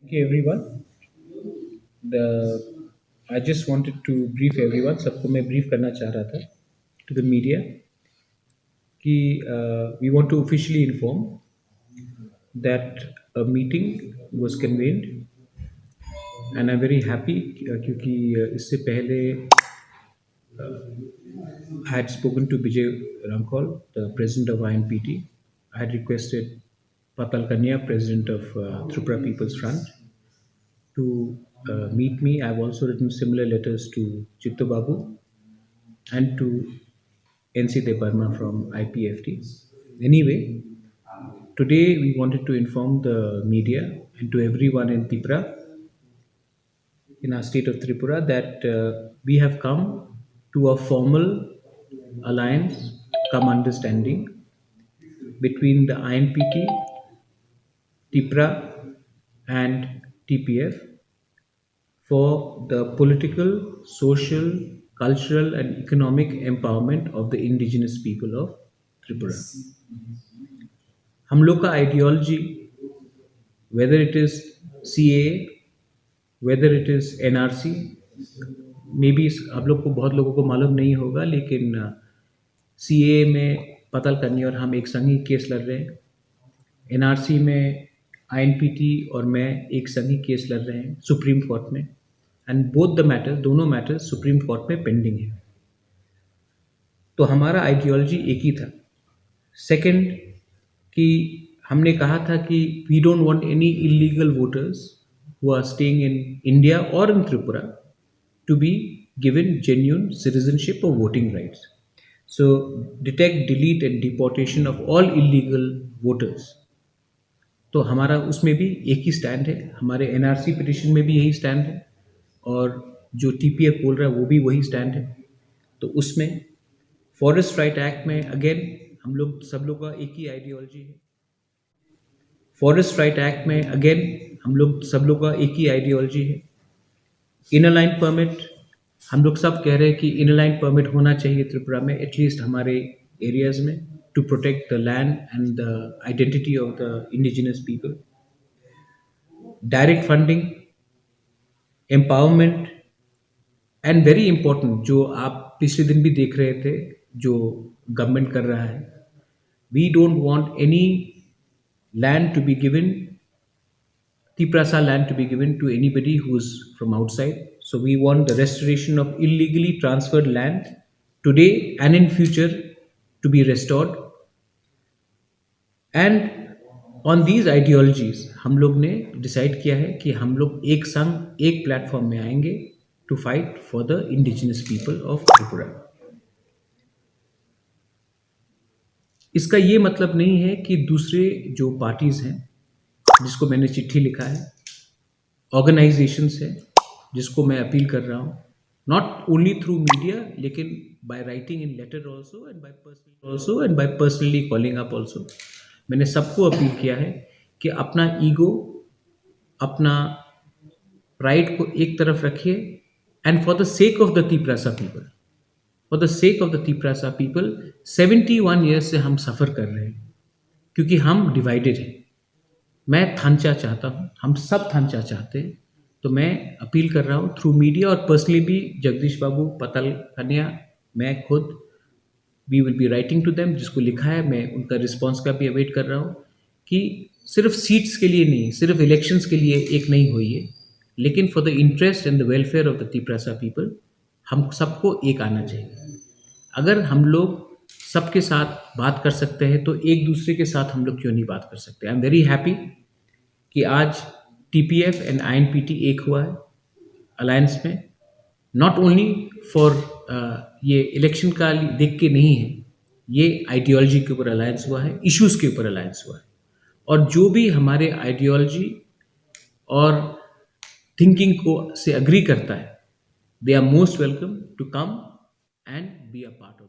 Okay, everyone. The I just wanted to brief everyone. सबको मैं brief करना चाह रहा था to the media कि we want to officially inform that a meeting was convened and I'm very happy क्योंकि इससे पहले I had spoken to Vijay Ramkol, the president of INPT. I had requested Patal Kanya, president of Tripura People's Front, to meet me. I've also written similar letters to Chittu Babu and to NC Debarma from IPFT. Anyway, today we wanted to inform the media and to everyone in Tripura, in our state of Tripura, that we have come to a formal alliance, come understanding between the INPT, Tripura, and TPF for the political, social, cultural, and economic empowerment of the indigenous people of Tripura. हम लोग का ideology whether it is CAA, whether it is NRC, may be आप लोग को बहुत लोगों को मालूम नहीं होगा लेकिन CAA में पतल करनी और हम एक संघी केस लड़ रहे हैं. NRC में INPT और मैं एक संघी केस लड़ रहे हैं सुप्रीम कोर्ट में एंड बोथ द मैटर दोनों मैटर्स सुप्रीम कोर्ट में पेंडिंग है. तो हमारा आइडियोलॉजी एक ही था. सेकंड कि हमने कहा था कि we don't want any illegal voters who are staying in India और in Tripura to be given genuine citizenship और voting rights. So detect, delete and deportation of all illegal voters. तो हमारा उसमें भी एक ही स्टैंड है. हमारे एनआरसी पिटिशन में भी यही स्टैंड है और जो टीपीएफ बोल रहा है वो भी वही स्टैंड है. तो उसमें फॉरेस्ट राइट एक्ट में अगेन हम लोग सब लोग का एक ही आइडियोलॉजी है. फॉरेस्ट राइट एक्ट में अगेन हम लोग सब लोग का एक ही आइडियोलॉजी है. इनर लाइन परमिट हम लोग सब कह रहे हैं कि इनर लाइन परमिट होना चाहिए त्रिपुरा में एटलीस्ट हमारे एरियाज में to protect the land and the identity of the indigenous people. Direct funding, empowerment, and very important जो आप पिछले दिन भी देख रहे थे जो गवर्नमेंट कर रहा है. We don't want any land to be given, Tiprasa land to be given to anybody who's from outside. So we want the restoration of illegally transferred land today and in future to be restored. And on these ideologies हम लोग ने decide किया है कि हम लोग एक संग एक प्लेटफॉर्म में आएंगे to fight for the indigenous people of Tripura. इसका ये मतलब नहीं है कि दूसरे जो पार्टीज हैं जिसको मैंने चिट्ठी लिखा है, ऑर्गेनाइजेशंस है जिसको मैं अपील कर रहा हूँ, नॉट ओनली थ्रू मीडिया लेकिन by writing in letter also and by personally calling up also, मैंने सबको अपील किया है कि अपना ईगो, अपना प्राइड को एक तरफ रखिए and for the sake of the Tiprasa people, for the sake of the Tiprasa people 71 years से हम सफ़र कर रहे हैं क्योंकि हम डिवाइडेड हैं. मैं थांचा चाहता हूँ, हम सब थांचा चाहते हैं. तो मैं अपील कर रहा हूँ थ्रू मीडिया और पर्सनली भी जगदीश बाबू, पतल कन्या, मैं खुद we will be writing to them. जिसको लिखा है मैं उनका रिस्पॉन्स का भी अवेट कर रहा हूँ कि सिर्फ सीट्स के लिए नहीं, सिर्फ इलेक्शंस के लिए एक नहीं हुई है लेकिन for the interest and the welfare of the Tiprasa people हम सबको एक आना चाहिए. अगर हम लोग सबके साथ बात कर सकते हैं तो एक दूसरे के साथ हम लोग क्यों नहीं बात कर सकते. आई एम वेरी हैप्पी कि आज टीपीएफ एंड आईएनपीटी एक हुआ है अलायंस में. नॉट ओनली फॉर ये इलेक्शन का देख के नहीं है, ये आइडियोलॉजी के ऊपर अलायंस हुआ है, इश्यूज के ऊपर अलायंस हुआ है. और जो भी हमारे आइडियोलॉजी और थिंकिंग को से अग्री करता है, they are most welcome to come and be a part of